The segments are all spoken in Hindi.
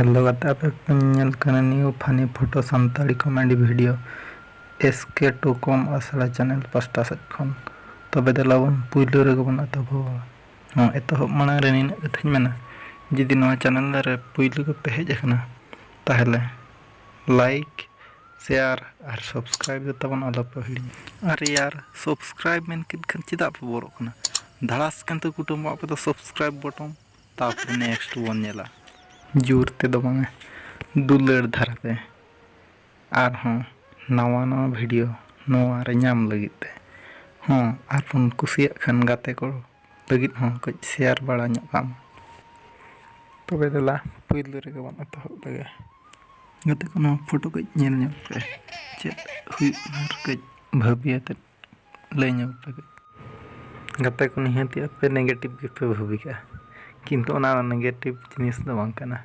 हेलो गाता पे पेल करना new funny photo Santali comedy video एसके टू कम आसला चैनल पास्टा सच खन तबे देलाबन पुइलो रे गबन अतभ हां एतहब माना रे नीना कथाñ मेना जुदी नवा चैनल रे पुइलो को पे हेज अकना ताहले लाइक शेयर और सब्सक्राइब दे तबन आलो पे हिड़ी अरे यार सब्सक्राइब मेन किन खन चिदा पे बोरो कना धड़ास कन तो कुटुम पे तो सब्सक्राइब बटन तापर नेक्स्ट वन नेला जोरते दो बांगे दुलड़ धारते और हाँ नवा नवा वीडियो नवा रे नाम लगिते हाँ और बन कुसिया खान गाते को लगित हाँ कुछ शेयर बड़ा काम तबे देला पुइलो रे गबन एतहब लगे गाते को फोटो कुछ नेल ᱧᱚᱜ पे चेत हुई और कुछ भाबियाते लय ᱧᱚᱜ पे गाते को निहाती पे नेगेटिव के पे भाबिका किंतु ना नेगेटिव जिनिस दो बांग कना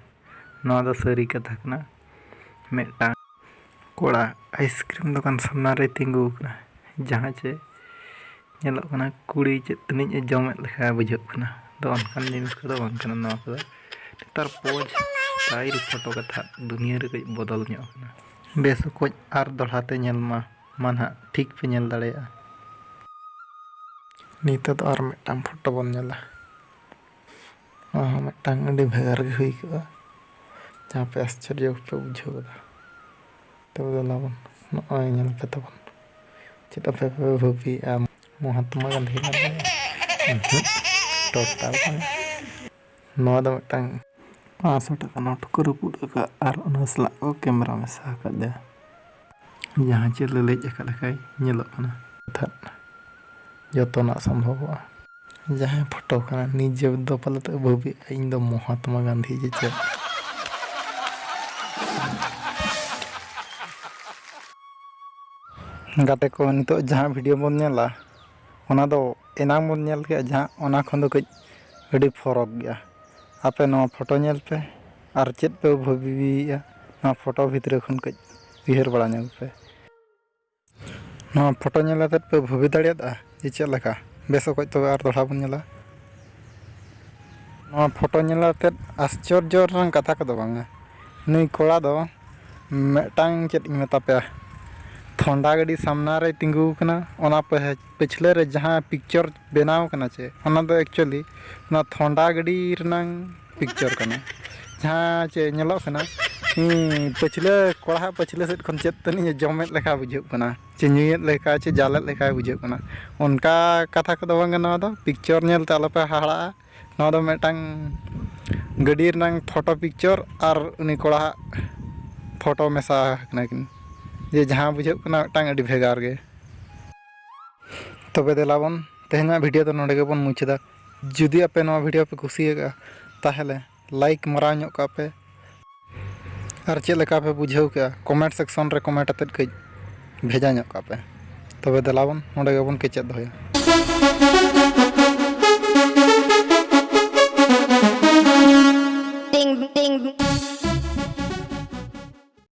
नवा दो सरी कथा कना मेटा कोड़ा आइसक्रीम दुकान सामना रे तिंगु कना जहां चे नेलो कना कुड़ी चे तनिज जमे लेखा बुझो कना दो अनकान जिनिस को दो बांग कना नवा को तार पोज ताइर फोटो कथा दुनिया रे कई बदल ᱧᱚᱜ कना बेस को आर दोढ़ाते नेल मानहा ठीक पे नेल दाड़ेया नीते तो आर मेटाम फोटो बन नेला मिट्टांग अड़ी भेगार गे हुई कदा जहाँ पे आश्चर्य पे बुझो तब दलाबन नय नेल पे तबन चेता पे भाबी महात्मा गांधी टोटाल नवा दो मिट्टांग 500 टाका नोट को रुपुट का और उनसला को कैमरा में सा कर दे जहाँ चे लेज का लेखाय नेलो कना था जतना संभव जहाँ फोटो कना निजे दो पलत भाबी इन दो महात्मा गांधी जे चे गाते को नितो जहाँ वीडियो बन नेला ओना दो एनाम बन नेल के जहाँ ओना खन दो कई अड़ी फरक गया आपे नो फोटो नेल पे और चेत पे भाबीया ना फोटो भीतर खन कई उहर बड़ा नेल पे ना फोटो नेलाते पे भाबी दाड़ियादा जे चेत लेका बेस को तो और दोड़ा बन नेला ना फोटो नेलाते आश्चर्य रंग कथा को दो बांगा नई कोड़ा दो मेटांग चेत मेता पे थोंडा गाड़ी सामना रे तिंगु कना ओना पिछले रे जहाँ पिक्चर बनाव कना चे ओना दो एक्चुअली ना थोंडा गाड़ी रनंग पिक्चर कना जहाँ चे नेलो कना पिछले कोड़ा पिछले सेट खन चेत तनी जमेत लेखा बुझो कना चे न्यूयत लेखा चे जालत लेखा बुझो कना उनका कथा को दो बांगा ना दो पिक्चर नेल ताला पे हाड़ा ना दो मेटांग गाड़ी रनंग फोटो पिक्चर और उनी कोड़ा फोटो मेसा कना किन जे जहाँ बुझो कना टांग अड़ी भेगार गे तबे देलाबन तेहना वीडियो तो नोडे गेबन मुचदा जुदी आपे नवा वीडियो पे कुसियेगा ताहले लाइक मराव ᱧᱚᱜ का पे और चेक लेका पे बुझाव के कमेंट सेक्शन रे कमेंट अतत कई भेजा ᱧᱚᱜ का पे तबे देलाबन नोडे गेबन केचेद दोया।